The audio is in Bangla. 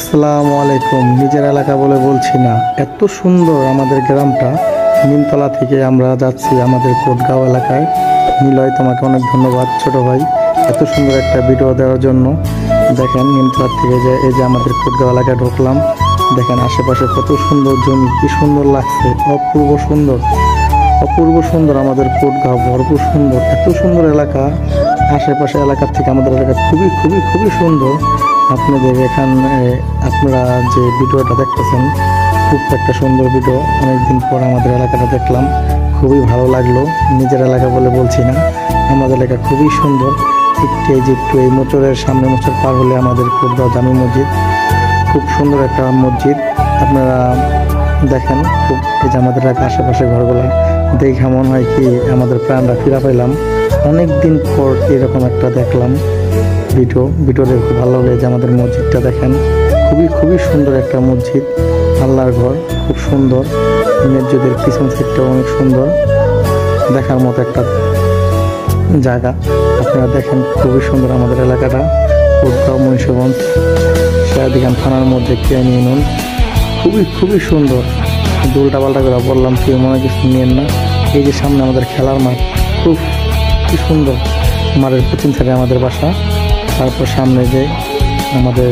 আসসালামু আলাইকুম। নিজের এলাকা বলে বলছি না, এত সুন্দর আমাদের গ্রামটা। নিমতলা থেকে আমরা যাচ্ছি আমাদের কোটগাঁও এলাকায়। নিলয়, তোমাকে অনেক ধন্যবাদ ছোট ভাই, এত সুন্দর একটা ভিডিও দেওয়ার জন্য। দেখেন নিমতলা থেকে যে এই যে আমাদের কোটগাঁও এলাকায় ঢুকলাম, দেখেন আশেপাশে কত সুন্দর জমি, কি সুন্দর লাগছে, অপূর্ব সুন্দর, অপূর্ব সুন্দর আমাদের কোটগাঁও, ভরপুর সুন্দর, এত সুন্দর এলাকা। আশেপাশে এলাকার থেকে আমাদের এলাকা খুবই খুবই খুবই সুন্দর। আপনাদের এখানে আপনারা যে ভিডিওটা দেখতেছেন, খুব একটা সুন্দর ভিডিও। অনেকদিন পর আমাদের এলাকাটা দেখলাম, খুবই ভালো লাগলো। নিজের এলাকা বলে বলছি না, আমাদের এলাকা খুবই সুন্দর। একটু এই মোটরের সামনে, মোটর পার হলে আমাদের কোটগাঁও জামি মসজিদ, খুব সুন্দর একটা মসজিদ। আপনারা দেখেন, খুব এই যে আমাদের এলাকা আশেপাশে ঘরগুলা দেখে মনে হয় কি আমাদের প্রাণটা ফিরা পাইলাম। অনেক দিন পর এরকম একটা দেখলাম ভিডিও দেখে খুব ভালো লাগে। যে আমাদের মসজিদটা দেখেন, খুবই খুবই সুন্দর একটা মসজিদ, আল্লাহর ঘর, খুব সুন্দর। মসজিদের পিছন সাইডটাও অনেক সুন্দর, দেখার মতো একটা জায়গা। আপনারা দেখেন, খুবই সুন্দর আমাদের এলাকাটা। কোটগাঁও মুন্সিগঞ্জ শাহদিখান থানার মধ্যে কেরানি ইউনিয়ন, খুবই খুবই সুন্দর। উল্টা পাল্টা করে বললাম, কেউ মনে কিছু নিয়েন না। এই যে সামনে আমাদের খেলার মাঠ, খুব কি সুন্দর। মাঠের পশ্চিম সাইডে আমাদের বাসা, তারপর সামনে যে আমাদের